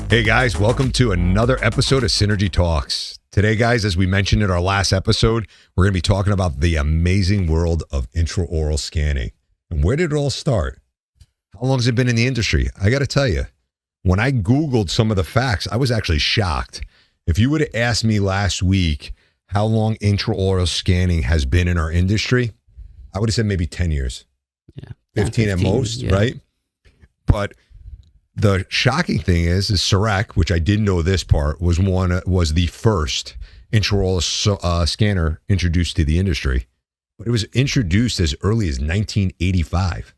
Hey guys, welcome to another episode of SynergyTalks. Today, guys, as we mentioned in our last episode, we're going to be talking about the amazing world of intraoral scanning. And where did it all start? How long has it been in the industry? I got to tell you, when I Googled some of the facts, I was actually shocked. If you would have asked me last week how long intraoral scanning has been in our industry, I would have said maybe 10 years. Yeah. 15 at most, yeah. right? But the shocking thing is cerec, which I didn't know this part, was the first intraoral scanner introduced to the industry. But it was introduced as early as 1985.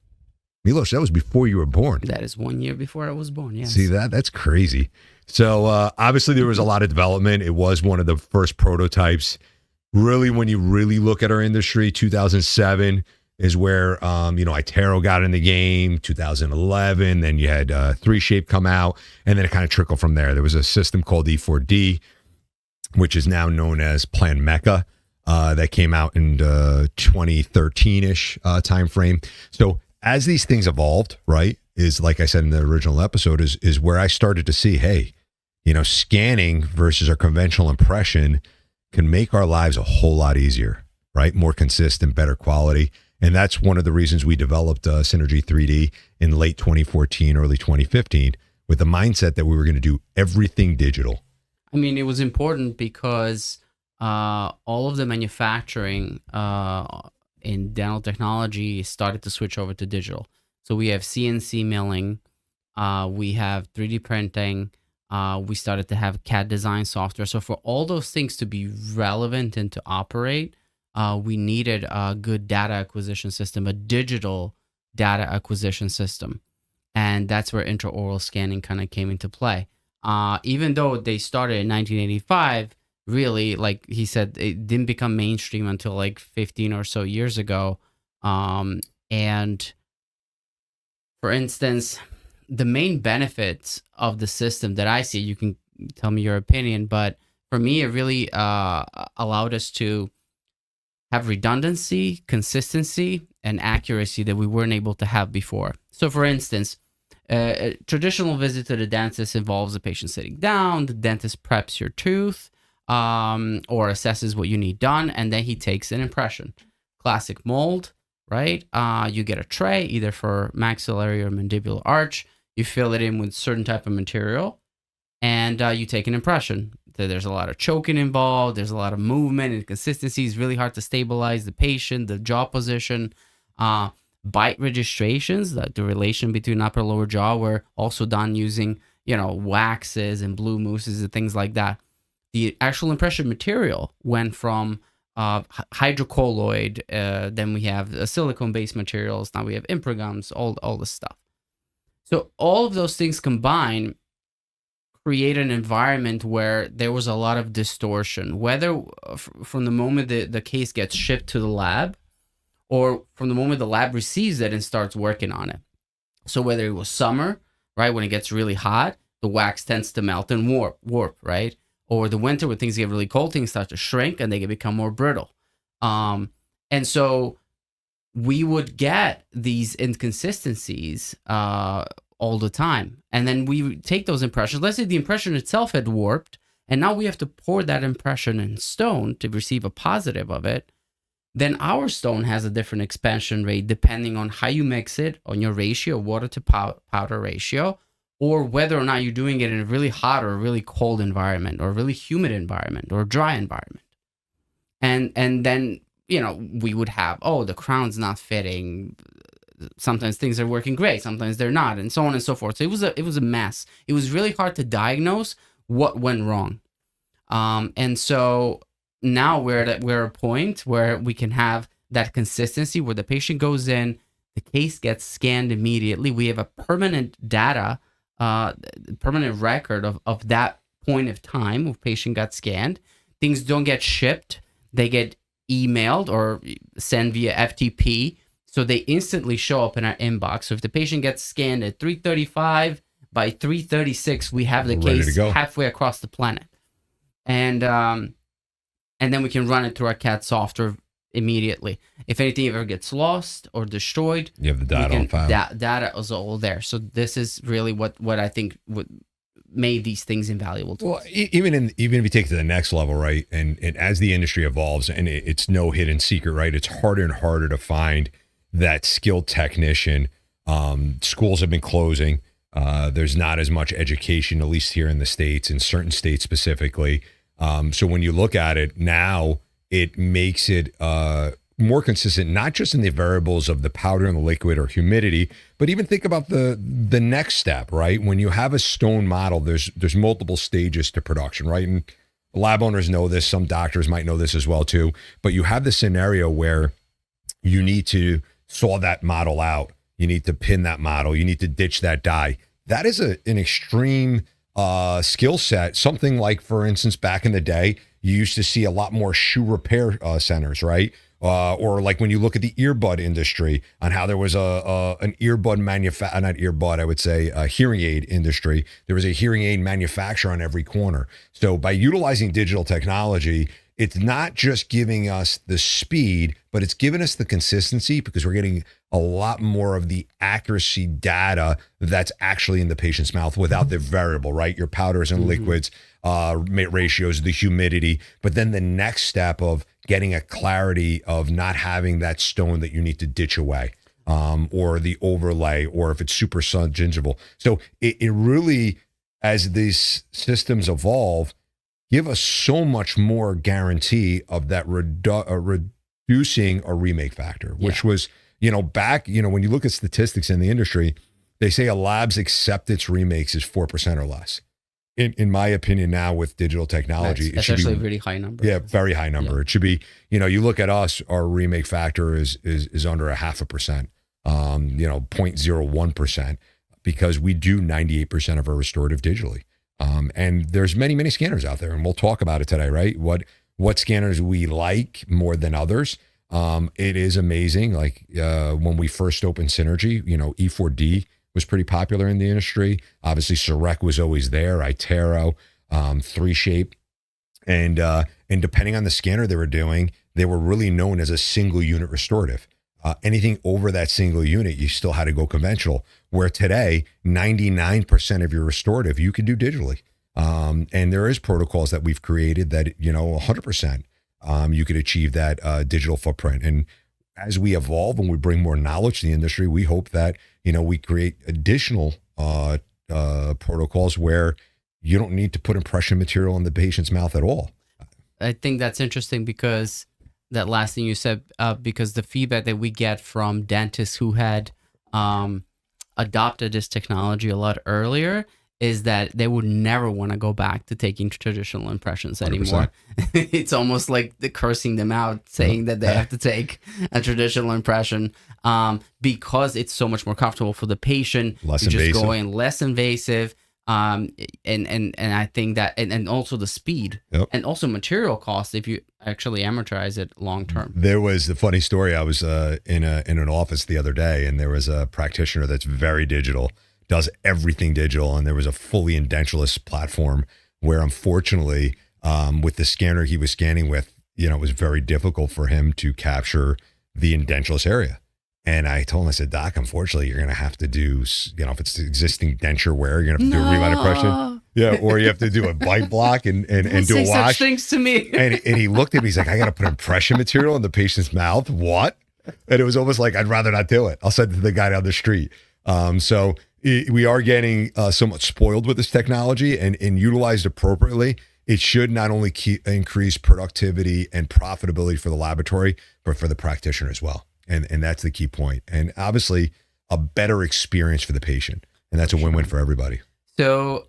Milos, that was before you were born. That is 1 year before I was born, yes. See that? That's crazy. So obviously there was a lot of development. It was one of the first prototypes. Really, when you really look at our industry, 2007 is where, itero got in the game, 2011. Then you had 3Shape come out, and then it kind of trickled from there. There was a system called E4D, which is now known as Plan Mecca, that came out in 2013-ish time frame. So as these things evolved, right, is like I said in the original episode, is where I started to see, hey, scanning versus our conventional impression can make our lives a whole lot easier, right? More consistent, better quality. And that's one of the reasons we developed Synergy 3D in late 2014, early 2015, with the mindset that we were going to do everything digital. I mean, it was important because all of the manufacturing in dental technology started to switch over to digital. So we have CNC milling, we have 3D printing, we started to have CAD design software. So for all those things to be relevant and to operate, we needed a good data acquisition system, a digital data acquisition system. And that's where intraoral scanning kind of came into play. Even though they started in 1985, really, like he said, it didn't become mainstream until like 15 or so years ago. And for instance, the main benefits of the system that I see, you can tell me your opinion, but for me, it really allowed us to have redundancy, consistency, and accuracy that we weren't able to have before. So for instance, a traditional visit to the dentist involves the patient sitting down, the dentist preps your tooth, or assesses what you need done, and then he takes an impression. Classic mold, right? You get a tray, either for maxillary or mandibular arch. You fill it in with certain type of material, and you take an impression. There's a lot of choking involved. There's a lot of movement and consistency. It's really hard to stabilize the patient, the jaw position. Bite registrations, the relation between upper and lower jaw, were also done using, waxes and blue mousses and things like that. The actual impression material went from hydrocolloid, then we have silicone-based materials. Now we have improgums, all this stuff. So all of those things combined create an environment where there was a lot of distortion, whether from the moment the case gets shipped to the lab or from the moment the lab receives it and starts working on it. So whether it was summer, right, when it gets really hot, the wax tends to melt and warp, right? Or the winter when things get really cold, things start to shrink and they can become more brittle. And so we would get these inconsistencies all the time. And then we take those impressions. Let's say the impression itself had warped, and now we have to pour that impression in stone to receive a positive of it. Then our stone has a different expansion rate depending on how you mix it, on your ratio, water to powder ratio, or whether or not you're doing it in a really hot or a really cold environment, or a really humid environment, or a dry environment. And then, we would have, the crown's not fitting. Sometimes things are working great, sometimes they're not, and so on and so forth. So it was a mess. It was really hard to diagnose what went wrong. And so now we're at a point where we can have that consistency where the patient goes in, the case gets scanned immediately. We have a permanent data, permanent record of that point of time where patient got scanned. Things don't get shipped. They get emailed or sent via FTP. So they instantly show up in our inbox. So if the patient gets scanned at 3:35, by 3:36, we have the case halfway across the planet. And then we can run it through our CAD software immediately. If anything ever gets lost or destroyed, you have the data on file. Data is all there. So this is really what I think made these things invaluable to Well, us. even if you take it to the next level, right? And as the industry evolves, and it's no hidden secret, right? It's harder and harder to find that skilled technician. Schools have been closing. There's not as much education, at least here in the States, in certain states specifically. So when you look at it now, it makes it more consistent, not just in the variables of the powder and the liquid or humidity, but even think about the next step, right? When you have a stone model, there's multiple stages to production, right? And lab owners know this, some doctors might know this as well too, but you have the scenario where you need to saw that model out, you need to pin that model, you need to ditch that die. That is an extreme skill set, something like, for instance, back in the day, you used to see a lot more shoe repair centers, right? Or like when you look at the earbud industry on how there was an earbud not earbud, I would say a hearing aid industry. There was a hearing aid manufacturer on every corner. So by utilizing digital technology, it's not just giving us the speed, but it's giving us the consistency because we're getting a lot more of the accuracy data that's actually in the patient's mouth without the variable, right? Your powders and liquids, ratios, the humidity, but then the next step of getting a clarity of not having that stone that you need to ditch away, or the overlay, or if it's super gingival. So it really, as these systems evolve, give us so much more guarantee of that reducing a remake factor, which was, back, when you look at statistics in the industry, they say a lab's acceptance remakes is 4% or less. In my opinion, now with digital technology, That's actually a really high number. Yeah, very high number. Yeah. It should be, you look at us, our remake factor is under 0.5%, 0.01%, because we do 98% of our restorative digitally. And there's many scanners out there, and we'll talk about it today, right? What scanners we like more than others. It is amazing. Like when we first opened Synergy, E4D was pretty popular in the industry. Obviously, Cerec was always there, itero, 3Shape. And depending on the scanner they were doing, they were really known as a single unit restorative. Anything over that single unit, you still had to go conventional, where today, 99% of your restorative, you can do digitally. And there is protocols that we've created that, 100%, you could achieve that digital footprint. And as we evolve and we bring more knowledge to the industry, we hope that, we create additional protocols where you don't need to put impression material in the patient's mouth at all. I think that's interesting because that last thing you said, because the feedback that we get from dentists who had adopted this technology a lot earlier is that they would never want to go back to taking traditional impressions anymore. 100%. It's almost like the cursing them out, saying that they have to take a traditional impression because it's so much more comfortable for the patient. Less invasive. Just going less invasive. And I think that, and also the speed, and also material cost if you actually amortize it long term. There was a funny story. I was in an office the other day, and there was a practitioner that's very digital, does everything digital, and there was a fully edentulous platform where, unfortunately, with the scanner he was scanning with, it was very difficult for him to capture the edentulous area. And I told him, I said, Doc, unfortunately, you're going to have to do, if it's existing denture wear, you're going to have to do a reline impression. Yeah, or you have to do a bite block and do a wash. Such things to me. and he looked at me, he's like, I got to put impression material in the patient's mouth. What? And it was almost like, I'd rather not do it. I'll send it to the guy down the street. So we are getting somewhat spoiled with this technology, and utilized appropriately, it should not only increase productivity and profitability for the laboratory, but for the practitioner as well. And that's the key point. And obviously a better experience for the patient. And that's a win-win for everybody. So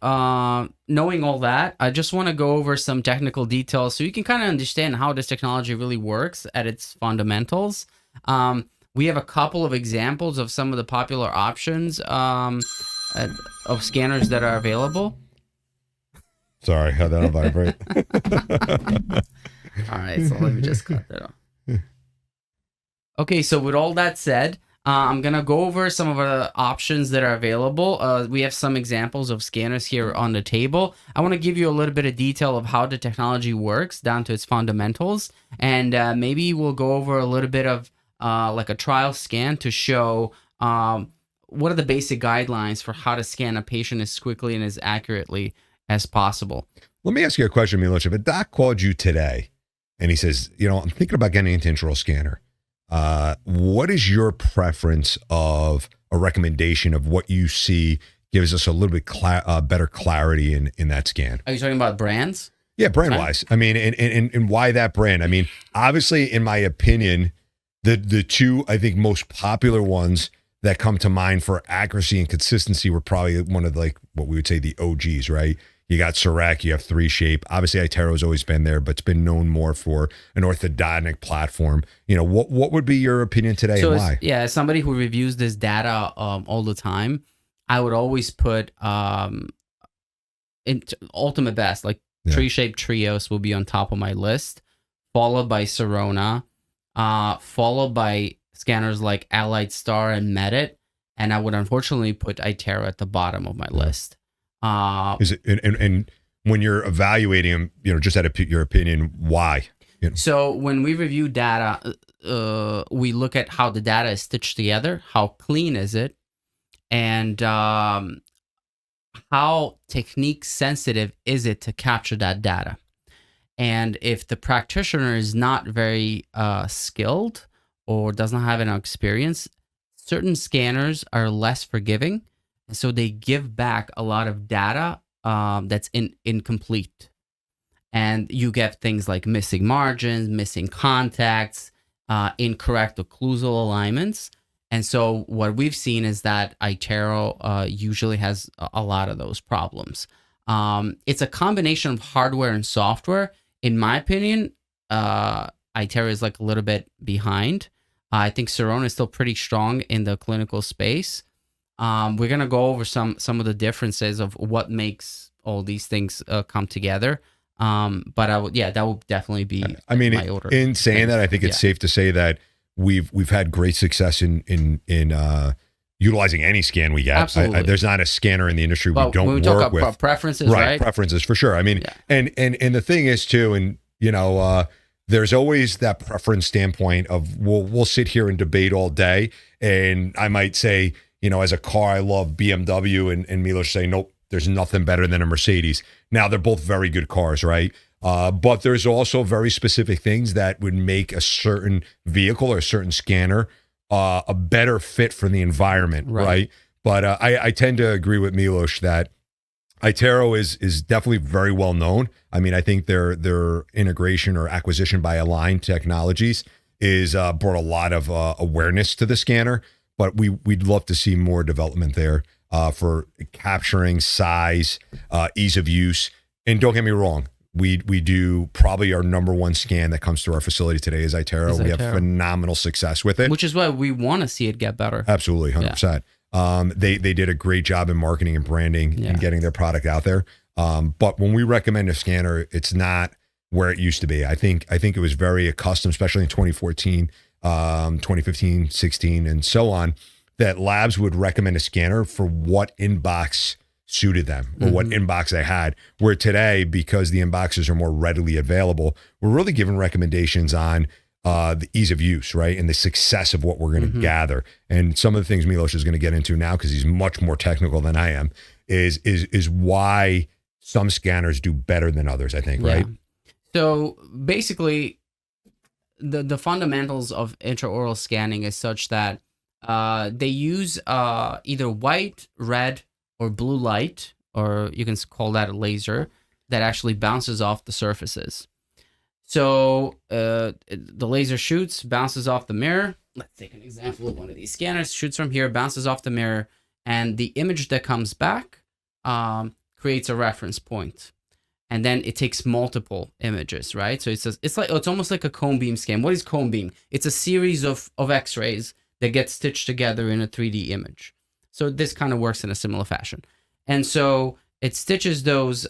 knowing all that, I just want to go over some technical details so you can kind of understand how this technology really works at its fundamentals. We have a couple of examples of some of the popular options of scanners that are available. Sorry, had that on vibrate. All right, so let me just cut that off. Okay, so with all that said, I'm going to go over some of the options that are available. We have some examples of scanners here on the table. I want to give you a little bit of detail of how the technology works down to its fundamentals. And maybe we'll go over a little bit of like a trial scan to show what are the basic guidelines for how to scan a patient as quickly and as accurately as possible. Let me ask you a question, Milos. If a doc called you today and he says, I'm thinking about getting into intraoral scanner, what is your preference of a recommendation of what you see gives us a little bit better clarity in that scan? Are you talking about brands? Yeah, brand wise. I mean, and why that brand? I mean, obviously, in my opinion, the two, I think, most popular ones that come to mind for accuracy and consistency were probably one of like what we would say the OGs, right? You got Cerec, you have 3Shape. Obviously, itero has always been there, but it's been known more for an orthodontic platform. What would be your opinion today and why? As somebody who reviews this data all the time, I would always put ultimate best, like 3Shape Trios will be on top of my list, followed by Sirona, followed by scanners like Allied Star and Medit, and I would unfortunately put itero at the bottom of my list. Is it and when you're evaluating them, just out of your opinion, why? So when we review data, we look at how the data is stitched together, how clean is it, and how technique sensitive is it to capture that data. And if the practitioner is not very skilled or doesn't have enough experience, certain scanners are less forgiving. So they give back a lot of data that's incomplete. And you get things like missing margins, missing contacts, incorrect occlusal alignments. And so what we've seen is that itero usually has a lot of those problems. It's a combination of hardware and software. In my opinion, itero is like a little bit behind. I think Sirona is still pretty strong in the clinical space. We're going to go over some of the differences of what makes all these things come together. But that would definitely be my order. In saying that, I think it's safe to say that we've had great success in utilizing any scan we get. Absolutely. There's not a scanner in the industry we don't when we work talk with. About preferences, right? Preferences for sure. I mean, and the thing is too, and there's always that preference standpoint of we'll sit here and debate all day, and I might say, as a car, I love BMW, and Milos say, nope, there's nothing better than a Mercedes. Now, they're both very good cars, right? But there's also very specific things that would make a certain vehicle or a certain scanner a better fit for the environment, right? But I tend to agree with Milos that itero is definitely very well known. I mean, I think their integration or acquisition by Align Technologies is brought a lot of awareness to the scanner. But we'd love to see more development there for capturing size, ease of use. And don't get me wrong, we do probably our number one scan that comes through our facility today is itero. We have phenomenal success with it. Which is why we want to see it get better. Absolutely, 100%. They did a great job in marketing and branding and getting their product out there. But when we recommend a scanner, it's not where it used to be. I think it was very accustomed, especially in 2014, 2015, 16, and so on, that labs would recommend a scanner for what inbox suited them or what inbox they had. Where today, because the inboxes are more readily available, we're really giving recommendations on the ease of use, right? And the success of what we're going to gather. And some of the things Milos is going to get into now, because he's much more technical than I am, is why some scanners do better than others, I think, right? So basically, the fundamentals of intraoral scanning is such that they use either white, red, or blue light, or you can call that a laser, that actually bounces off the surfaces. So the laser shoots, bounces off the mirror. Let's take an example of one of these scanners. Shoots from here, bounces off the mirror, and the image that comes back creates a reference point. And then it takes multiple images, right? So it's almost like a cone beam scan. What is cone beam? It's a series of X-rays that get stitched together in a 3D image. So this kind of works in a similar fashion. And so it stitches those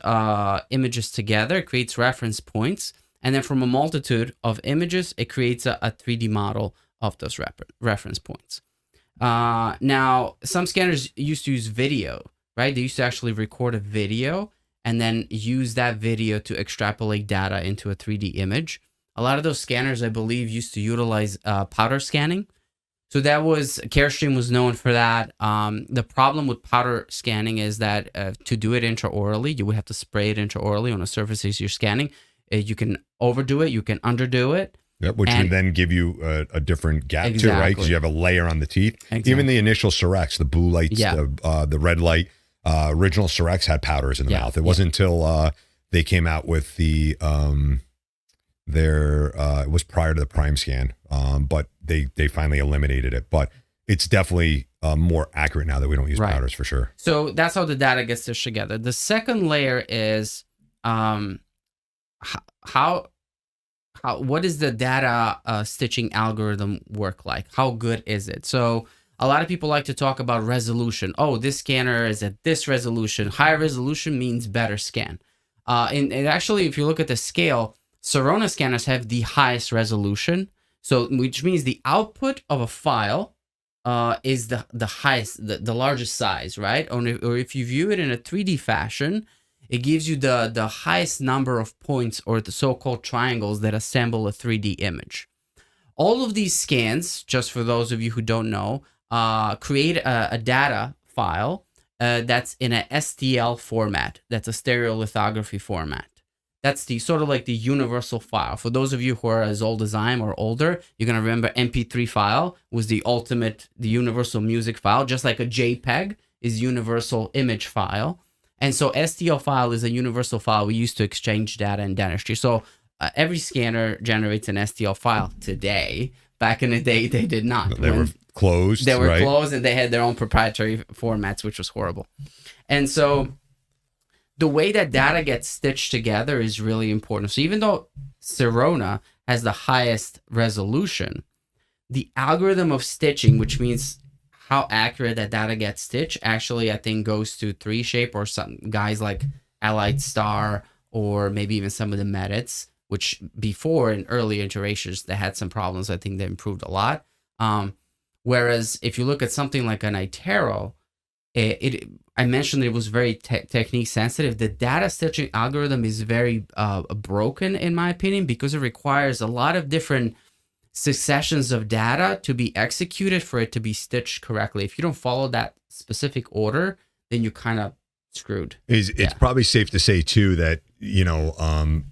images together, creates reference points, and then from a multitude of images, it creates a 3D model of those reference points. Now, some scanners used to use video, right? They used to actually record a video and then use that video to extrapolate data into a 3D image. A lot of those scanners, I believe, used to utilize powder scanning. So that was Carestream was known for that. The problem with powder scanning is that to do it intraorally, you would have to spray it intraorally on a surface you're scanning. You can overdo it, you can underdo it. Yep, which would then give you a different gap too, right? Because you have a layer on the teeth. Exactly. Even the initial cerecs, the blue lights, the red light, original cerecs had powders in the mouth. It wasn't until they came out with the it was prior to the prime scan, but they finally eliminated it. But it's definitely more accurate now that we don't use powders for sure. So that's how the data gets stitched together. The second layer is what is the data stitching algorithm work like? How good is it? So a lot of people like to talk about resolution. Oh, this scanner is at this resolution. Higher resolution means better scan. And actually, if you look at the scale, Sirona scanners have the highest resolution. So which means the output of a file is the highest, the largest size, right? Or if you view it in a 3D fashion, it gives you the highest number of points, or the so-called triangles that assemble a 3D image. All of these scans, just for those of you who don't know, create a data file that's in a STL format. That's a stereolithography format. That's the sort of like the universal file. For those of you who are as old as I am or older, you're going to remember MP3 file was the universal music file, just like a JPEG is universal image file. And so STL file is a universal file we use to exchange data in dentistry. So every scanner generates an STL file today. Back in the day, they did not. They were closed. They were closed, and they had their own proprietary formats, which was horrible. And so the way that data gets stitched together is really important. So even though Sirona has the highest resolution, the algorithm of stitching, which means how accurate that data gets stitched, actually I think goes to 3Shape or some guys like Allied Star, or maybe even some of the Medits, which before in early iterations they had some problems. I think they improved a lot. Whereas if you look at something like an itero, I mentioned it was very technique sensitive. The data stitching algorithm is very broken in my opinion, because it requires a lot of different successions of data to be executed for it to be stitched correctly. If you don't follow that specific order, then you're kind of screwed. It's probably safe to say too that,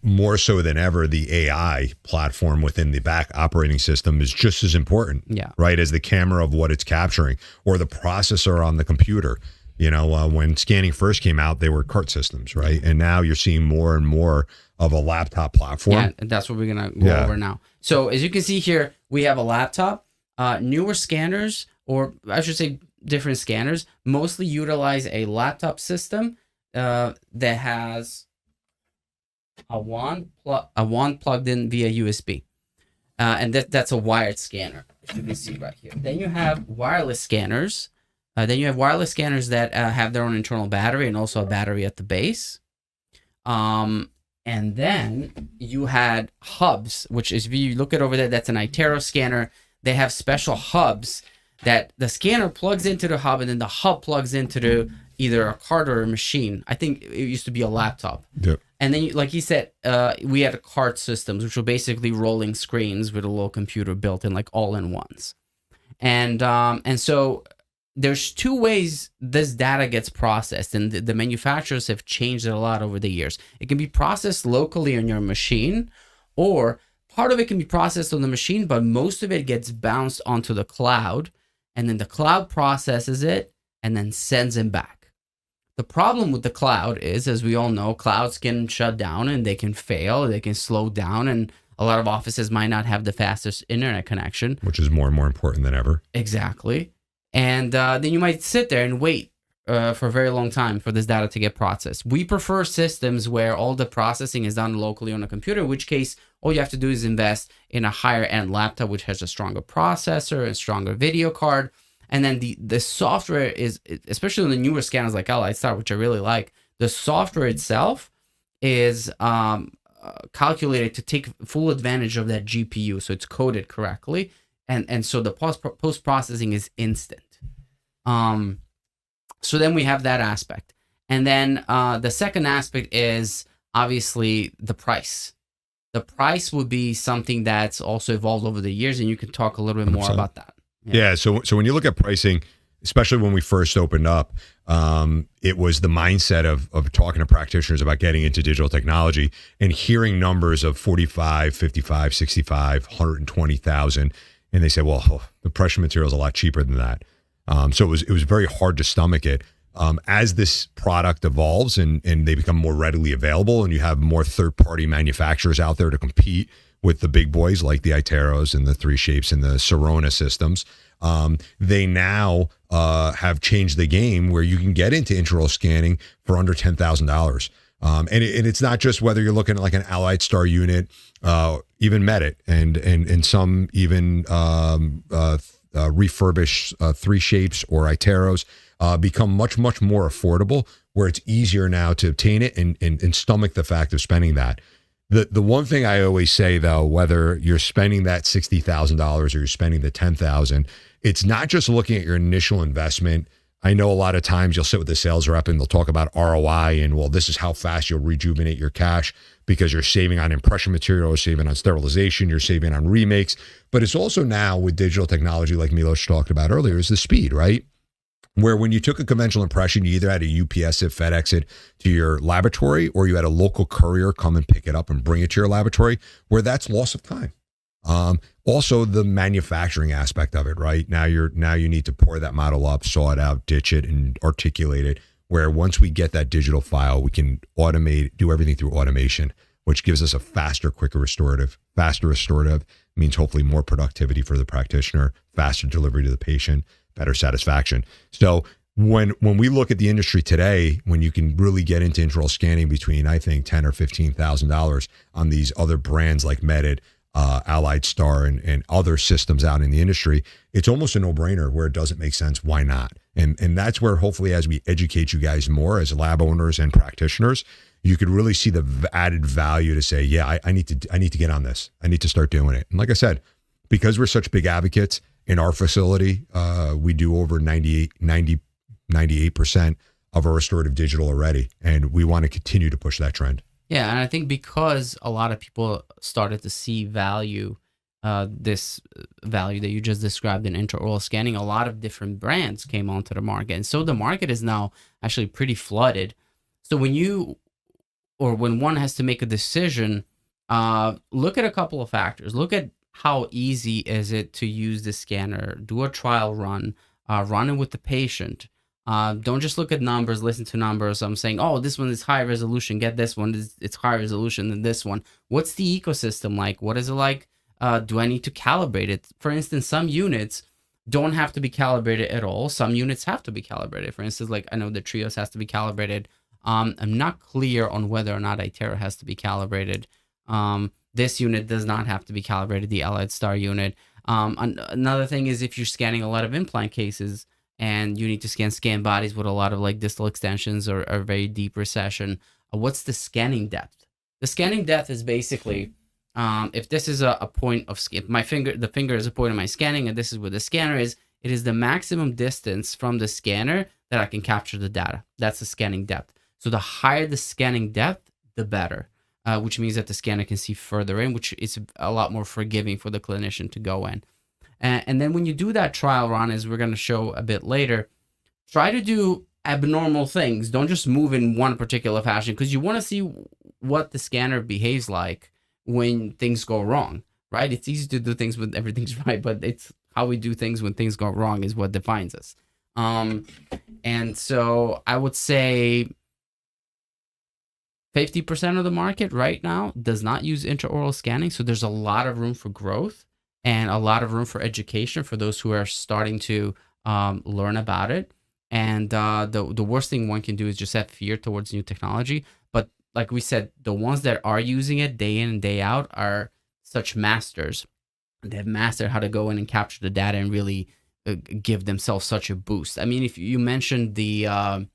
more so than ever, the AI platform within the back operating system is just as important, right, as the camera of what it's capturing, or the processor on the computer. When scanning first came out, they were cart systems, right? And now you're seeing more and more of a laptop platform. Yeah, and that's what we're going to go over now. So as you can see here, we have a laptop. Newer scanners, or I should say different scanners, mostly utilize a laptop system that has a wand plugged in via USB. And that's a wired scanner, as you can see right here. Then you have wireless scanners. That have their own internal battery and also a battery at the base. And then you had hubs, which is, if you look at over there, that's an itero scanner. They have special hubs that the scanner plugs into the hub, and then the hub plugs into either a cart or a machine. I think it used to be a laptop. Yep. And then, like he said, we had cart systems, which were basically rolling screens with a little computer built in, like all-in-ones. And so there's two ways this data gets processed, and the manufacturers have changed it a lot over the years. It can be processed locally on your machine, or part of it can be processed on the machine, but most of it gets bounced onto the cloud, and then the cloud processes it and then sends it back. The problem with the cloud is, as we all know, clouds can shut down and they can fail, they can slow down, and a lot of offices might not have the fastest internet connection. Which is more and more important than ever. Exactly. And then you might sit there and wait for a very long time for this data to get processed. We prefer systems where all the processing is done locally on a computer, in which case all you have to do is invest in a higher end laptop, which has a stronger processor, a stronger video card. And then the software is, especially on the newer scanners like Allied Star, which I really like, the software itself is calculated to take full advantage of that GPU. So it's coded correctly. And so the post-processing is instant. So then we have that aspect. And then the second aspect is obviously the price. The price would be something that's also evolved over the years, and you can talk a little bit more 100%. about that. Yeah. So when you look at pricing, especially when we first opened up, it was the mindset of talking to practitioners about getting into digital technology and hearing numbers of 45, 55, 65, 120,000. And they said, well, the pressure material is a lot cheaper than that. So it was very hard to stomach it. As this product evolves and they become more readily available and you have more third-party manufacturers out there to compete with the big boys like the iteros and the 3Shapes and the Sirona systems, they now have changed the game where you can get into intraoral scanning for under $10,000. And it's not just whether you're looking at like an Allied Star unit, even Medit and some even refurbished 3Shapes or iteros become much more affordable, where it's easier now to obtain it and stomach the fact of spending that. The one thing I always say though, whether you're spending that $60,000 or you're spending the $10,000, it's not just looking at your initial investment. I know a lot of times you'll sit with the sales rep and they'll talk about ROI and, well, this is how fast you'll rejuvenate your cash because you're saving on impression material, you're saving on sterilization, you're saving on remakes. But it's also now with digital technology, like Milos talked about earlier, is the speed, right? Where when you took a conventional impression, you either had a UPS it, FedEx it to your laboratory, or you had a local courier come and pick it up and bring it to your laboratory, where that's loss of time. Also the manufacturing aspect of it, right? Now you need to pour that model up, saw it out, ditch it, and articulate it. Where once we get that digital file, we can do everything through automation, which gives us a faster, quicker restorative. Faster restorative means hopefully more productivity for the practitioner, faster delivery to the patient, better satisfaction. So when we look at the industry today, when you can really get into intraoral scanning between, I think, $10,000 or $15,000 on these other brands like Medit, Allied Star, and other systems out in the industry, it's almost a no-brainer where it doesn't make sense. Why not? And that's where hopefully as we educate you guys more as lab owners and practitioners, you could really see the added value to say, yeah, I need to get on this. I need to start doing it. And like I said, because we're such big advocates in our facility, we do over 98% of our restorative digital already. And we want to continue to push that trend. Yeah, and I think because a lot of people started to see value, this value that you just described in intraoral scanning, a lot of different brands came onto the market. And so the market is now actually pretty flooded. So when one has to make a decision, look at a couple of factors. Look at how easy is it to use the scanner, do a trial run, run it with the patient. Don't just look at numbers, listen to numbers. I'm saying, oh, this one is high resolution. Get this one. It's higher resolution than this one. What's the ecosystem like? What is it like? Do I need to calibrate it? For instance, some units don't have to be calibrated at all. Some units have to be calibrated. For instance, like I know the Trios has to be calibrated. I'm not clear on whether or not itero has to be calibrated. This unit does not have to be calibrated, the Allied Star unit. Another thing is if you're scanning a lot of implant cases, and you need to scan bodies with a lot of like distal extensions or very deep recession. What's the scanning depth? The scanning depth is basically, if this is a point of scan, the finger is a point of my scanning, and this is where the scanner is, it is the maximum distance from the scanner that I can capture the data. That's the scanning depth. So the higher the scanning depth, the better, which means that the scanner can see further in, which is a lot more forgiving for the clinician to go in. And then when you do that trial run, as we're going to show a bit later, try to do abnormal things. Don't just move in one particular fashion, because you want to see what the scanner behaves like when things go wrong, right? It's easy to do things when everything's right, but it's how we do things when things go wrong is what defines us. And so I would say 50% of the market right now does not use intraoral scanning. So there's a lot of room for growth and a lot of room for education for those who are starting to learn about it. And the worst thing one can do is just have fear towards new technology. But like we said, the ones that are using it day in and day out are such masters. They have mastered how to go in and capture the data and really give themselves such a boost. I mean, if you mentioned the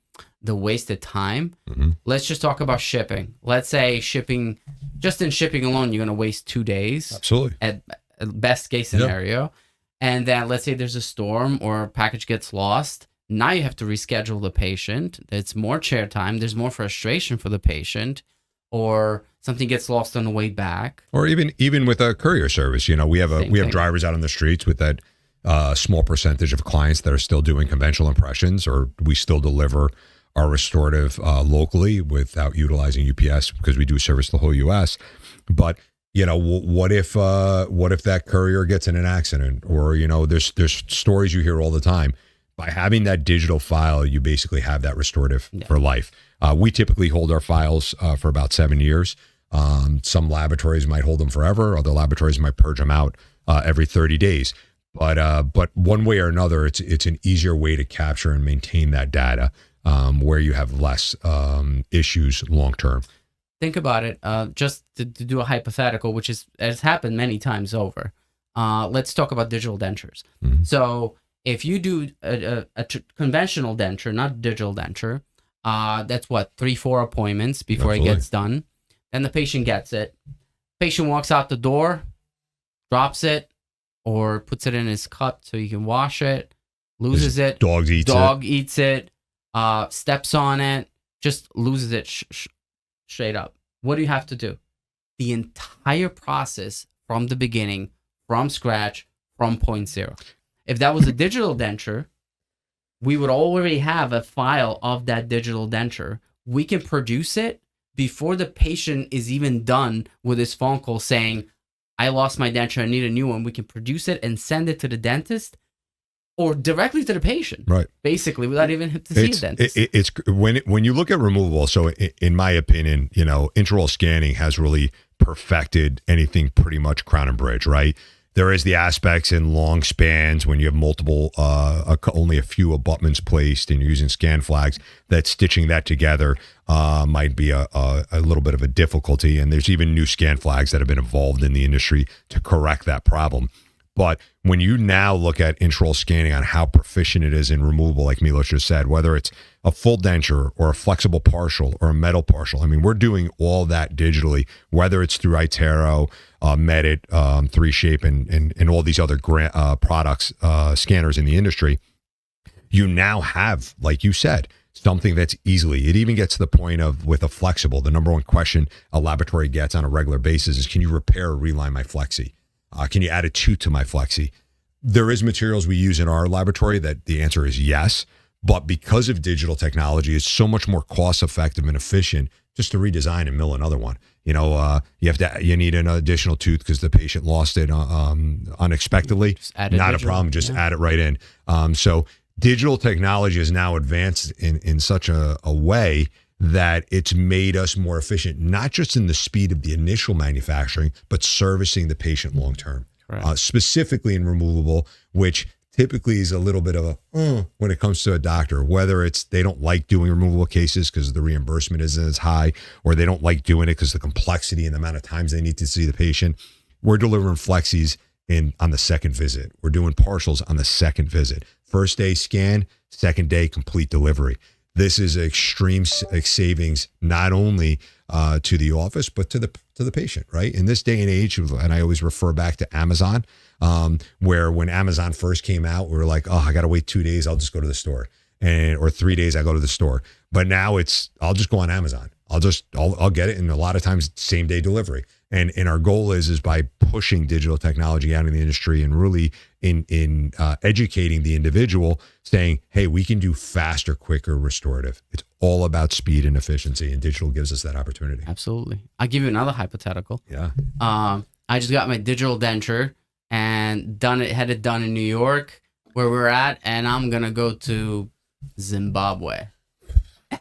wasted time, let's just talk about shipping. Let's say shipping alone, you're going to waste 2 days. Absolutely. At best case scenario. Yep. And then let's say there's a storm or a package gets lost. Now you have to reschedule the patient. It's more chair time. There's more frustration for the patient, or something gets lost on the way back. Or even with a courier service, we have drivers out on the streets with that a small percentage of clients that are still doing conventional impressions, or we still deliver our restorative locally without utilizing UPS because we do service the whole U.S. But what if that courier gets in an accident, or there's stories you hear all the time. By having that digital file, you basically have that restorative for life. We typically hold our files for about 7 years. Some laboratories might hold them forever. Other laboratories might purge them out every 30 days. But one way or another, it's an easier way to capture and maintain that data where you have less issues long term. Think about it. Just to do a hypothetical, which has happened many times over. Let's talk about digital dentures. Mm-hmm. So if you do a conventional denture, not digital denture, that's 3-4 appointments before it gets done. Then the patient gets it. Patient walks out the door, drops it, or puts it in his cup so he can wash it, loses it. Dog eats it, steps on it, just loses it straight up. What do you have to do? The entire process from the beginning, from scratch, from point zero. If that was a digital denture, we would already have a file of that digital denture. We can produce it before the patient is even done with his phone call saying, I lost my denture, I need a new one. We can produce it and send it to the dentist or directly to the patient, right? Basically, without even having to see a dentist. It's when you look at removable. So, in my opinion, intraoral scanning has really perfected anything pretty much crown and bridge, right? There is the aspects in long spans when you have multiple, only a few abutments placed, and you're using scan flags. That stitching that together might be a little bit of a difficulty. And there's even new scan flags that have been evolved in the industry to correct that problem. But when you now look at intraoral scanning on how proficient it is in removable, like Milos just said, whether it's a full denture or a flexible partial or a metal partial, I mean, we're doing all that digitally, whether it's through itero, Medit, 3Shape, and all these other products, scanners in the industry. You now have, like you said, something that's easily, it even gets to the point of with a flexible, the number one question a laboratory gets on a regular basis is, can you repair or reline my flexi? Can you add a tooth to my flexi? There is materials we use in our laboratory that the answer is yes, but because of digital technology, it's so much more cost effective and efficient just to redesign and mill another one. You need an additional tooth because the patient lost it unexpectedly. Not a problem. Just add it right in. So digital technology is now advanced in such a way that it's made us more efficient, not just in the speed of the initial manufacturing, but servicing the patient long term. Specifically in removable, which typically is a little bit of a when it comes to a doctor, whether it's they don't like doing removable cases because the reimbursement isn't as high, or they don't like doing it because the complexity and the amount of times they need to see the patient. We're delivering flexis on the second visit. We're doing partials on the second visit. First day scan, second day complete delivery. This is extreme savings, not only to the office, but to the patient, right? In this day and age, and I always refer back to Amazon, where when Amazon first came out, we were like, oh, I got to wait 2 days. I'll just go to the store. Or 3 days, I go to the store. But now I'll just go on Amazon. I'll get it. And a lot of times, same day delivery. And our goal is by pushing digital technology out in the industry and really in educating the individual, saying, hey, we can do faster, quicker restorative. It's all about speed and efficiency, and digital gives us that opportunity. Absolutely. I'll give you another hypothetical. Yeah. I just got my digital denture and had it done in New York, where we're at, and I'm going to go to Zimbabwe.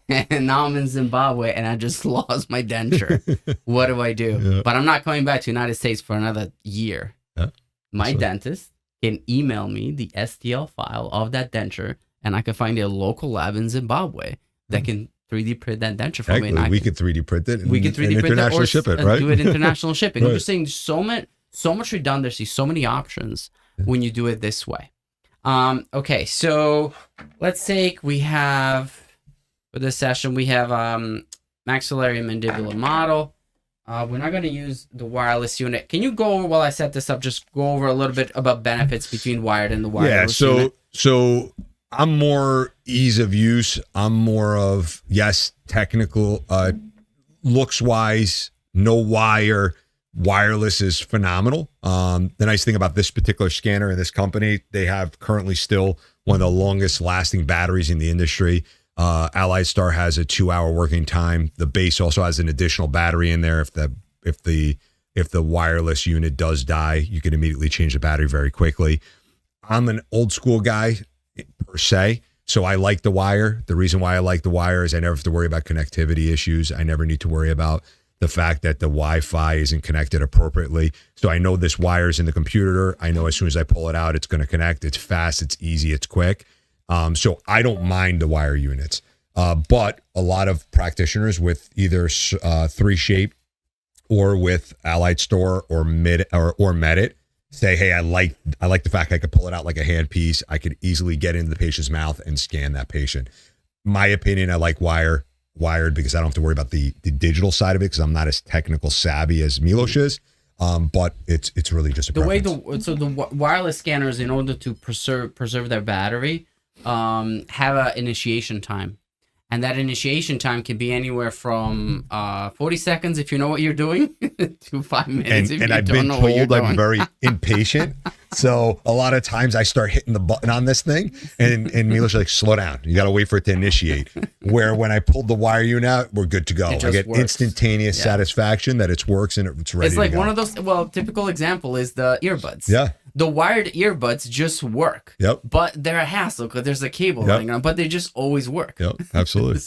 And now I'm in Zimbabwe and I just lost my denture. What do I do? Yeah. But I'm not coming back to the United States for another year. Yeah, my dentist can email me the STL file of that denture, and I can find a local lab in Zimbabwe that can 3D print that denture for me. And we could 3D print it. We can 3D print international it or ship it, right? Do it international shipping. Right. I'm just saying so much redundancy, so many options when you do it this way. Okay, so let's say we have... For this session, we have maxillary mandibular model. We're not going to use the wireless unit. Can you go over, while I set this up, just go over a little bit about benefits between wired and the wireless unit? So I'm more ease of use. I'm more of, yes, technical, looks-wise, no wire, Wireless is phenomenal. The nice thing about this particular scanner and this company, they have currently still one of the longest lasting batteries in the industry. Allied Star has a 2-hour working time. The base also has an additional battery in there. If the wireless unit does die, you can immediately change the battery very quickly. I'm an old school guy per se, so I like the wire. The reason why I like the wire is I never have to worry about connectivity issues. I never need to worry about the fact that the Wi-Fi isn't connected appropriately. So I know this wire's in the computer. I know as soon as I pull it out, it's going to connect. It's fast, it's easy, it's quick. So I don't mind the wire units. But a lot of practitioners with either 3Shape or with Allied Star or Medit say, hey, I like the fact I could pull it out like a handpiece. I could easily get into the patient's mouth and scan that patient. My opinion, I like wired because I don't have to worry about the digital side of it because I'm not as technical savvy as Milos is. But it's really just a preference. The wireless scanners, in order to preserve their battery, have an initiation time. And that initiation time can be anywhere from 40 seconds if you know what you're doing to 5 minutes if you I've don't been know what you're told I'm doing. very impatient. So a lot of times I start hitting the button on this thing and Milos is like, slow down. You got to wait for it to initiate. Where when I pulled the wire unit out, we're good to go. I get instantaneous satisfaction that it works and it's ready to go. It's like one of those, typical example is the earbuds. Yeah. The wired earbuds just work. Yep. But they're a hassle because there's a cable running on, but they just always work. Yep, absolutely.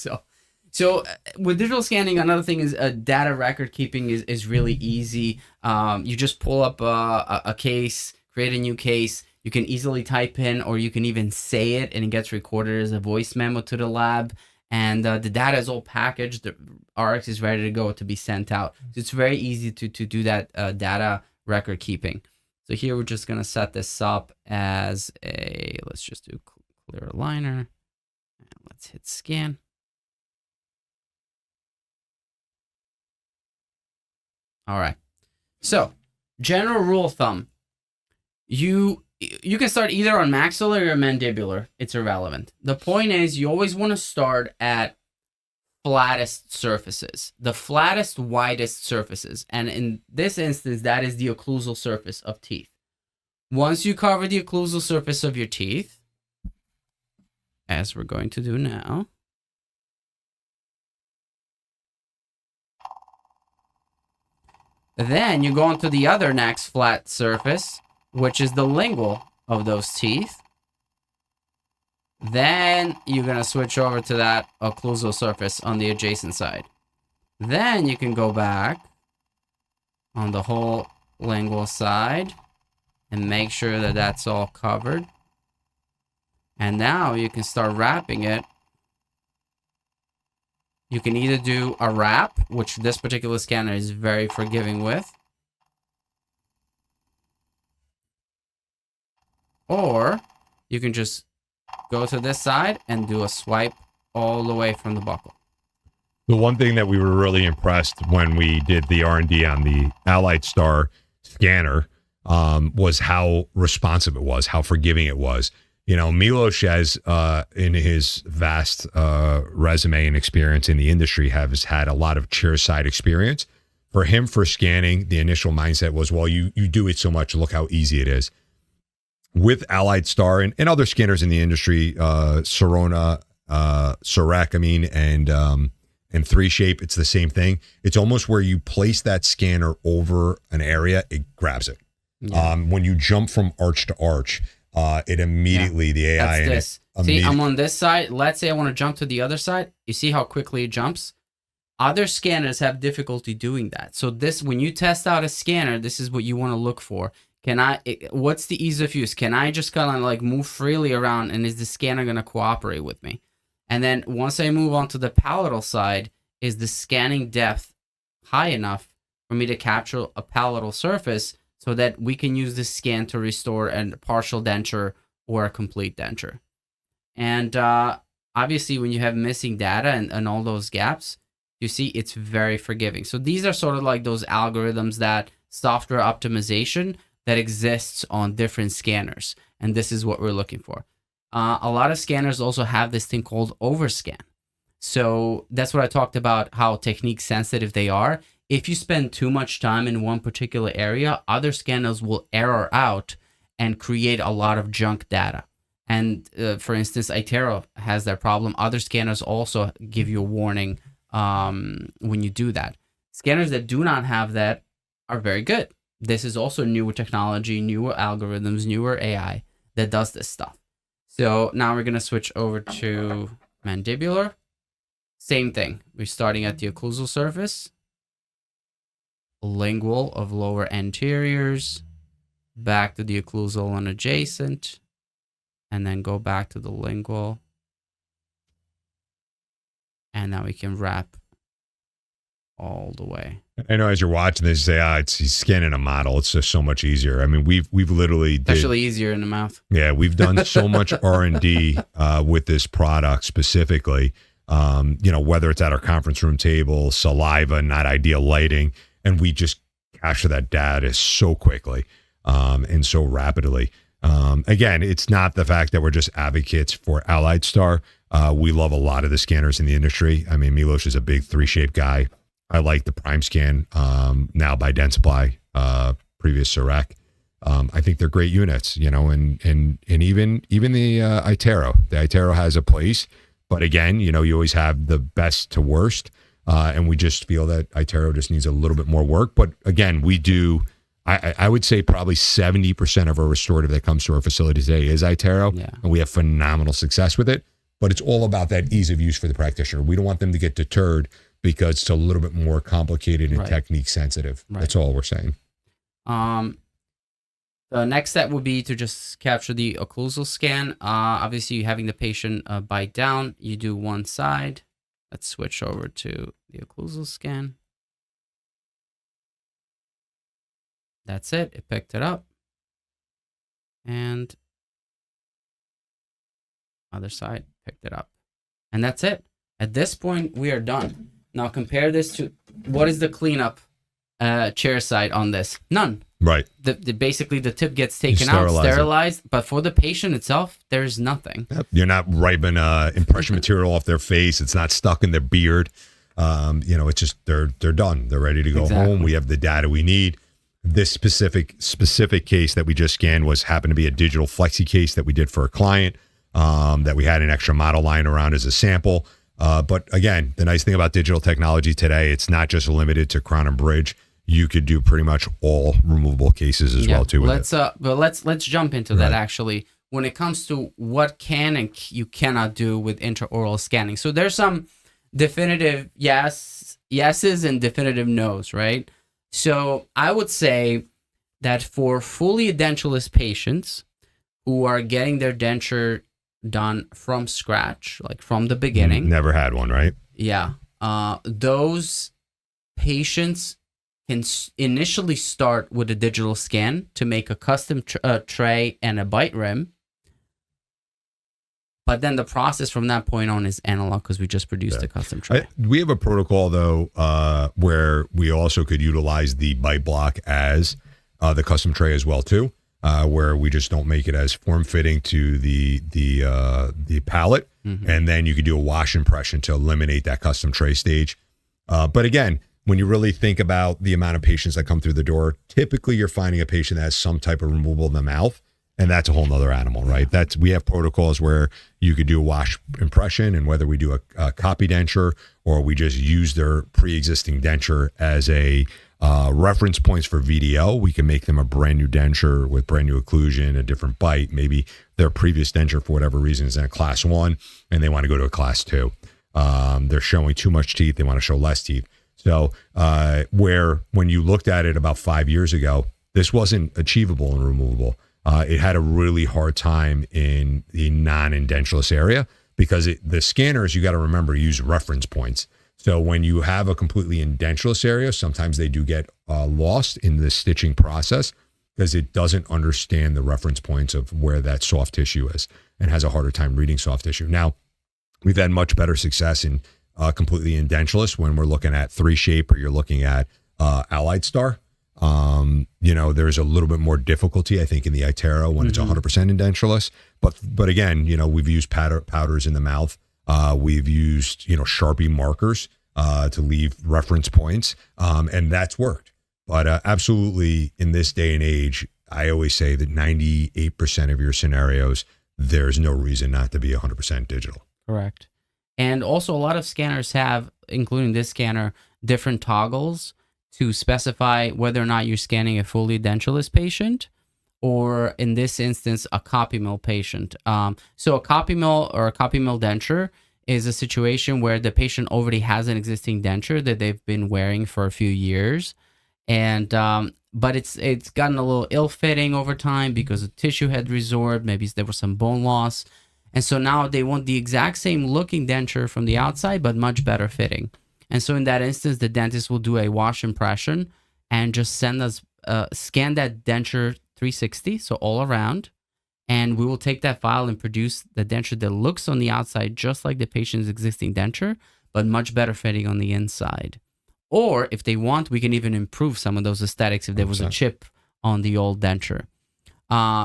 So with digital scanning, another thing is data record keeping is really easy. You just pull up a case, create a new case. You can easily type in, or you can even say it, and it gets recorded as a voice memo to the lab. And the data is all packaged. The RX is ready to go to be sent out. So it's very easy to do that data record keeping. So here we're just going to set this up as let's just do clear aligner. And let's hit scan. All right. So general rule of thumb, you can start either on maxillary or mandibular. It's irrelevant. The point is you always want to start at flattest surfaces, the flattest, widest surfaces. And in this instance, that is the occlusal surface of teeth. Once you cover the occlusal surface of your teeth, as we're going to do now, then you go on to the other next flat surface, which is the lingual of those teeth. Then you're going to switch over to that occlusal surface on the adjacent side. Then you can go back on the whole lingual side and make sure that that's all covered. And now you can start wrapping it. You can either do a wrap, which this particular scanner is very forgiving with, or you can just go to this side and do a swipe all the way from the buckle. The one thing that we were really impressed when we did the R&D on the Allied Star scanner was how responsive it was, how forgiving it was. You know, Milos has, in his vast resume and experience in the industry, has had a lot of chairside experience. For him, for scanning, the initial mindset was, well, you do it so much, look how easy it is. With Allied Star and other scanners in the industry, Sirona, cerec, and 3Shape, it's the same thing. It's almost where you place that scanner over an area, it grabs it. Yeah. When you jump from arch to arch, it immediately, the AI in it. See, I'm on this side. Let's say I want to jump to the other side. You see how quickly it jumps? Other scanners have difficulty doing that. So when you test out a scanner, this is what you want to look for. What's the ease of use? Can I just kind of like move freely around, and is the scanner going to cooperate with me? And then once I move on to the palatal side, is the scanning depth high enough for me to capture a palatal surface so that we can use this scan to restore a partial denture or a complete denture? And obviously, when you have missing data and all those gaps, you see it's very forgiving. So these are sort of like those algorithms, that software optimization that exists on different scanners. And this is what we're looking for. A lot of scanners also have this thing called overscan. So that's what I talked about, how technique sensitive they are. if you spend too much time in one particular area, other scanners will error out and create a lot of junk data. And for instance, itero has that problem. Other scanners also give you a warning when you do that. Scanners that do not have that are very good. This is also newer technology, newer algorithms, newer AI that does this stuff. So now we're going to switch over to mandibular. Same thing. We're starting at the occlusal surface, lingual of lower anteriors, back to the occlusal and adjacent, and then go back to the lingual. And now we can wrap all the way. I know as you're watching this, you say, he's scanning a model. It's just so much easier. I mean, we've literally especially easier in the mouth. Yeah, we've done so much R&D with this product specifically. Whether it's at our conference room table, saliva, not ideal lighting, and we just capture that data so quickly and so rapidly. Again, it's not the fact that we're just advocates for Allied Star. We love a lot of the scanners in the industry. I mean, Milos is a big 3Shape guy. I like the Prime Scan now by Dentsply, previous cerec. I think they're great units, and even the itero. The itero has a place, but again, you always have the best to worst, and we just feel that itero just needs a little bit more work. But again, we do. I would say probably 70% of our restorative that comes to our facility today is itero, and we have phenomenal success with it. But it's all about that ease of use for the practitioner. We don't want them to get deterred because it's a little bit more complicated and technique sensitive. Right. That's all we're saying. The next step would be to just capture the occlusal scan. Obviously, you're having the patient bite down. You do one side. Let's switch over to the occlusal scan. That's it. It picked it up. And other side picked it up. And that's it. At this point, we are done. Now compare this to what is the cleanup chair side on this? None. Right. Basically, the tip gets taken out, sterilized, but for the patient itself, there's nothing. Yep. You're not wiping impression material off their face. It's not stuck in their beard. It's just they're done. They're ready to go home. We have the data we need. This specific case that we just scanned happened to be a digital flexi case that we did for a client that we had an extra model lying around as a sample. But again, the nice thing about digital technology today, it's not just limited to crown and bridge. You could do pretty much all removable cases as well too. Let's jump into that actually. When it comes to what can and you cannot do with intraoral scanning, so there's some definitive yeses and definitive nos, right? So I would say that for fully edentulous patients who are getting their denture done from scratch, like from the beginning. Never had one, right? Yeah. Those patients can initially start with a digital scan to make a custom tray and a bite rim. But then the process from that point on is analog because we just produced a custom tray. We have a protocol, though, where we also could utilize the bite block as the custom tray as well, too. Where we just don't make it as form-fitting to the palate. Mm-hmm. And then you could do a wash impression to eliminate that custom tray stage. But again, when you really think about the amount of patients that come through the door, typically you're finding a patient that has some type of removal in the mouth, and that's a whole nother animal, right? We have protocols where you could do a wash impression, and whether we do a copy denture or we just use their pre-existing denture as a reference points for VDO, we can make them a brand new denture with brand new occlusion, a different bite. Maybe their previous denture, for whatever reason, is in a class 1 and they want to go to a class 2. They're showing too much teeth. They want to show less teeth. So where when you looked at it about 5 years ago, this wasn't achievable and removable. It had a really hard time in the non-edentulous area because the scanners, you got to remember, use reference points. So when you have a completely edentulous area, sometimes they do get lost in the stitching process because it doesn't understand the reference points of where that soft tissue is and has a harder time reading soft tissue. Now, we've had much better success in completely edentulous when we're looking at 3Shape or you're looking at Allied Star. There's a little bit more difficulty, I think, in the itero when it's 100% edentulous. But again, we've used powders in the mouth. We've used, Sharpie markers to leave reference points, and that's worked. But absolutely, in this day and age, I always say that 98% of your scenarios, there's no reason not to be 100% digital. Correct. And also, a lot of scanners have, including this scanner, different toggles to specify whether or not you're scanning a fully edentulous patient, or in this instance, a copy mill patient. So a copy mill or a copy mill denture is a situation where the patient already has an existing denture that they've been wearing for a few years, and but it's gotten a little ill-fitting over time because the tissue had resorbed, maybe there was some bone loss, and so now they want the exact same looking denture from the outside, but much better fitting. And so in that instance, the dentist will do a wash impression and just send us scan that denture 360, so all around, and we will take that file and produce the denture that looks on the outside just like the patient's existing denture, but much better fitting on the inside. Or if they want, we can even improve some of those aesthetics if there was a chip on the old denture.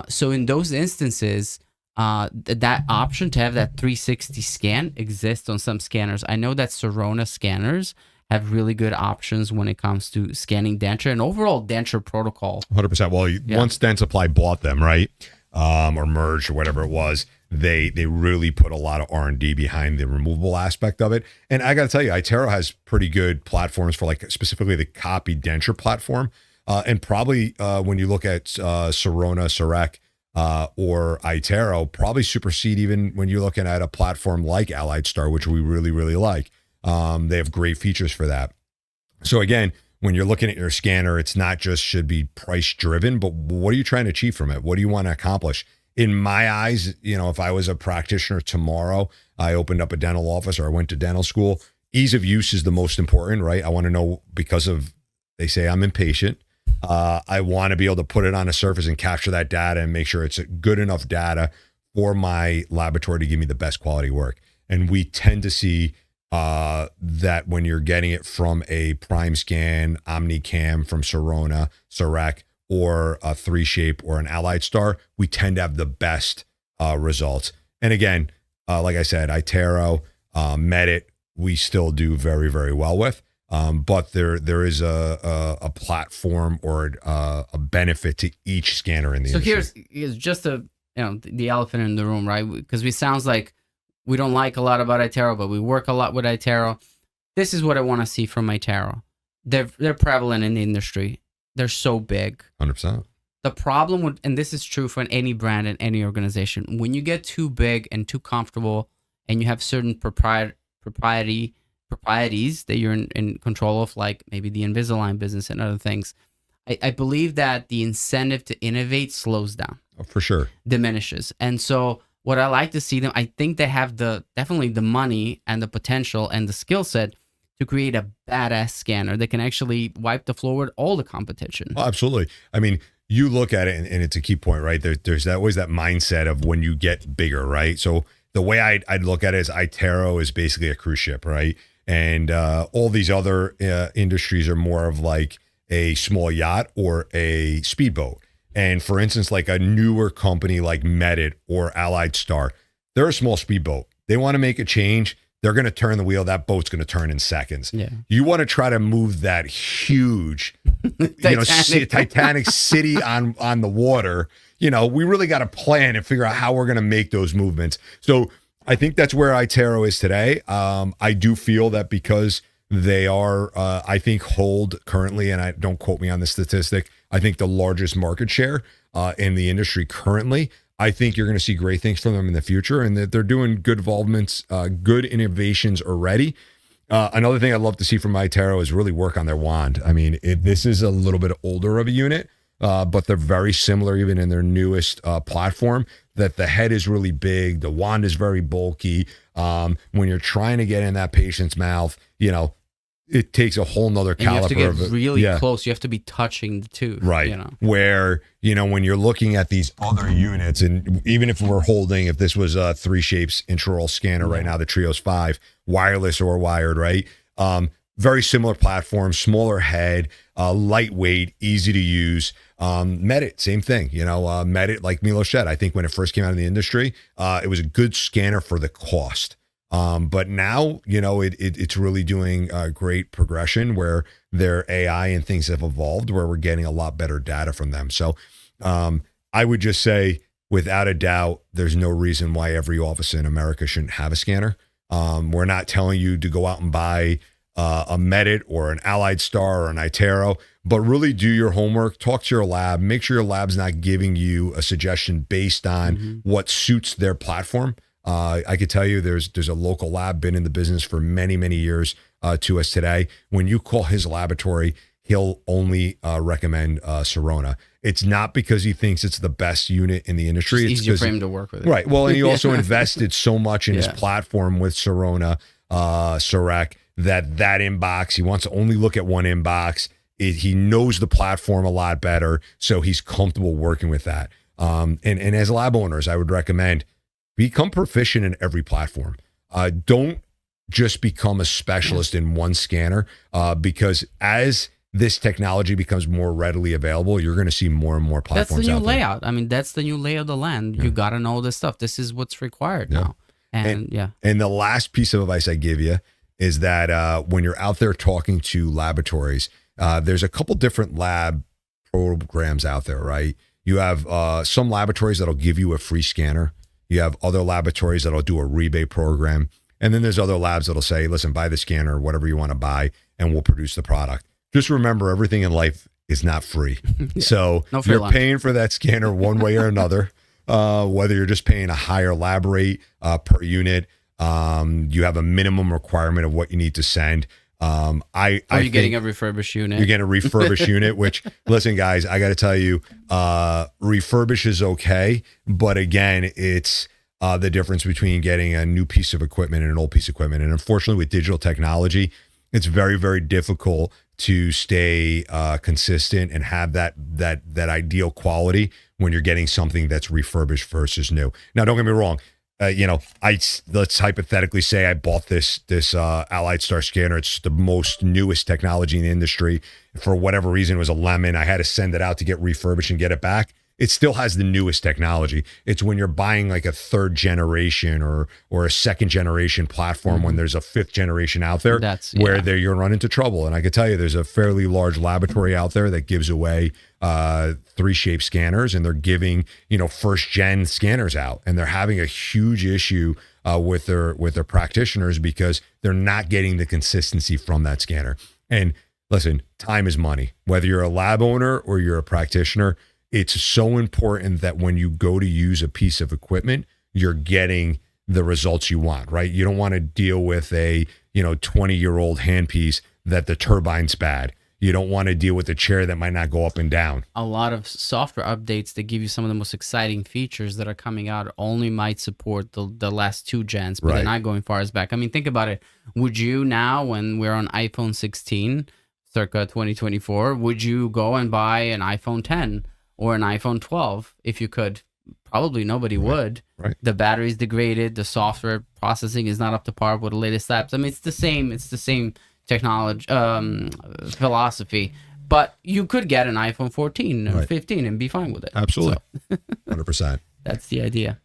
So in those instances, that option to have that 360 scan exists on some scanners. I know that Sirona scanners have really good options when it comes to scanning denture and overall denture protocol. 100%. Well, once Dentsply bought them, right, or merged or whatever it was, they really put a lot of R&D behind the removable aspect of it. And I got to tell you, itero has pretty good platforms for like specifically the copy denture platform. And probably when you look at Sirona, cerec, or itero, probably supersede even when you're looking at a platform like AllStar, which we really, really like. They have great features for that. So again, when you're looking at your scanner, it's not just should be price driven, but what are you trying to achieve from it? What do you want to accomplish? In my eyes, if I was a practitioner tomorrow, I opened up a dental office or I went to dental school, ease of use is the most important, right? I want to know because they say I'm impatient. I want to be able to put it on a surface and capture that data and make sure it's good enough data for my laboratory to give me the best quality work. And we tend to see that when you're getting it from a prime scan, OmniCam from Sirona, cerec, or a 3Shape or an AllStar, we tend to have the best results. And again, like I said, itero, Medit, we still do very, very well with. But there is a platform or a benefit to each scanner in the industry. So here's just the elephant in the room, right? Because it sounds like we don't like a lot about itero, but we work a lot with itero. This is what I want to see from itero. They're prevalent in the industry. They're so big. 100%. The problem with, and this is true for any brand and any organization, when you get too big and too comfortable and you have certain proprieties that you're in control of, like maybe the Invisalign business and other things, I believe that the incentive to innovate slows down. Oh, for sure. Diminishes. And so what I like to see them, I think they have definitely the money and the potential and the skill set to create a badass scanner that can actually wipe the floor with all the competition. Oh, absolutely. I mean, you look at it, and it's a key point, right? There's always that mindset of when you get bigger, right? So the way I'd look at it is itero is basically a cruise ship, right? And all these other industries are more of like a small yacht or a speedboat. And for instance, like a newer company like Medit or AllStar, they're a small speedboat. They want to make a change. They're going to turn the wheel. That boat's going to turn in seconds. Yeah. You want to try to move that huge, Titanic city on the water. We really got to plan and figure out how we're going to make those movements. So I think that's where itero is today. I do feel that because they are, I think, hold currently, and don't quote me on the statistic, I think the largest market share in the industry currently. I think you're going to see great things from them in the future, and that they're doing good involvements, good innovations already. Another thing I'd love to see from itero is really work on their wand. I mean, this is a little bit older of a unit, but they're very similar even in their newest platform, that the head is really big. The wand is very bulky. When you're trying to get in that patient's mouth, it takes a whole nother caliper. You have to get really close. You have to be touching the tooth. Right. Where, when you're looking at these other units, and even if this was a 3Shapes intraoral scanner right now, the Trios 5, wireless or wired, right? Very similar platform, smaller head, lightweight, easy to use. Medit, same thing. Medit, like Milo said, I think when it first came out in the industry, it was a good scanner for the cost. But now, it's really doing a great progression where their AI and things have evolved where we're getting a lot better data from them. So I would just say, without a doubt, there's no reason why every office in America shouldn't have a scanner. We're not telling you to go out and buy a Medit or an Allied Star or an Itero, but really do your homework, talk to your lab, make sure your lab's not giving you a suggestion based on what suits their platform. I could tell you there's a local lab, been in the business for many, many years to us today. When you call his laboratory, he'll only recommend Sirona. It's not because he thinks it's the best unit in the industry. It's easier for him to work with it. Right. Well, and he also invested so much in his platform with Sirona, cerec, that inbox, he wants to only look at one inbox. He knows the platform a lot better, so he's comfortable working with that. And as lab owners, I would recommend become proficient in every platform. Don't just become a specialist in one scanner, because as this technology becomes more readily available, you're going to see more and more platforms. That's the new out there. layout. I mean, that's the new lay of the land. You got to know this stuff. This is what's required now. And the last piece of advice I give you is that when you're out there talking to laboratories, there's a couple different lab programs out there, right? You have some laboratories that'll give you a free scanner. You have other laboratories that'll do a rebate program. And then there's other labs that'll say, listen, buy the scanner, whatever you want to buy, and we'll produce the product. Just remember, everything in life is not free. So you're paying for that scanner one way or another, whether you're just paying a higher lab rate per unit. You have a minimum requirement of what you need to send. You're getting a refurbished unit. You're getting a refurbished unit, which, listen, guys, I got to tell you, refurbish is okay. But again, it's the difference between getting a new piece of equipment and an old piece of equipment. And unfortunately, with digital technology, it's very, very difficult to stay consistent and have that ideal quality when you're getting something that's refurbished versus new. Now, don't get me wrong. Let's hypothetically say I bought this Allied Star scanner. It's the most newest technology in the industry. For whatever reason, it was a lemon. I had to send it out to get refurbished and get it back. It still has the newest technology. It's when you're buying like a third generation or a second generation platform, when there's a fifth generation out there, you're run into trouble. And I can tell you, there's a fairly large laboratory out there that gives away 3-shape scanners, and they're giving first gen scanners out, and they're having a huge issue with their practitioners because they're not getting the consistency from that scanner. And listen, time is money. Whether you're a lab owner or you're a practitioner, it's so important that when you go to use a piece of equipment, you're getting the results you want, right? You don't want to deal with a 20-year-old handpiece that the turbine's bad. You don't want to deal with a chair that might not go up and down. A lot of software updates that give you some of the most exciting features that are coming out only might support the last 2 gens, but they're not going far as back. I mean, think about it. Would you now, when we're on iPhone 16, circa 2024, would you go and buy an iPhone 10 or an iPhone 12 if you could? Probably nobody would. Right. The battery's degraded. The software processing is not up to par with the latest apps. I mean, it's the same technology philosophy, but you could get an iPhone 14 or 15 and be fine with it. Absolutely. 100%. That's the idea.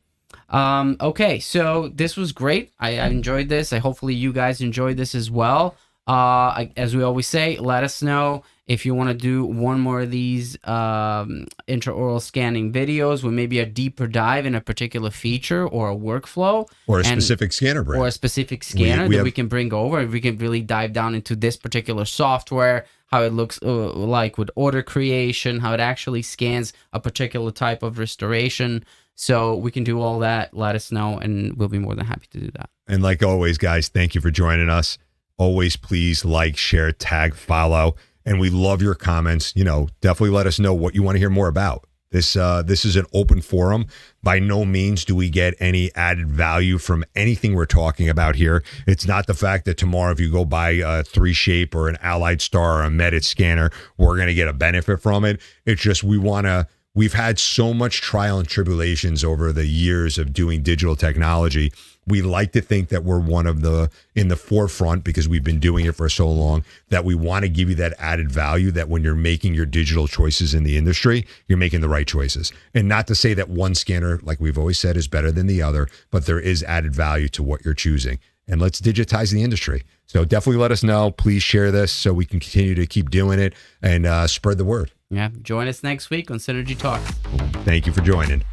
Okay, so this was great. I enjoyed this. Hopefully you guys enjoyed this as well. As we always say, let us know if you want to do one more of these intraoral scanning videos with maybe a deeper dive in a particular feature or a workflow. Or a specific scanner brand. Or a specific scanner we can bring over. If we can really dive down into this particular software, how it looks like with order creation, how it actually scans a particular type of restoration. So we can do all that. Let us know, and we'll be more than happy to do that. And like always, guys, thank you for joining us. Always please like, share, tag, follow. And we love your comments. Definitely let us know what you want to hear more about. This is an open forum. By no means do we get any added value from anything we're talking about here. It's not the fact that tomorrow if you go buy a 3-shape or an Allied Star or a Medit scanner, we're going to get a benefit from it. It's just we've had so much trial and tribulations over the years of doing digital technology. We like to think that we're in the forefront because we've been doing it for so long, that we want to give you that added value that when you're making your digital choices in the industry, you're making the right choices. And not to say that one scanner, like we've always said, is better than the other, but there is added value to what you're choosing. and let's digitize the industry. So definitely let us know. Please share this so we can continue to keep doing it and spread the word. Yeah. Join us next week on Synergy Talks. Thank you for joining.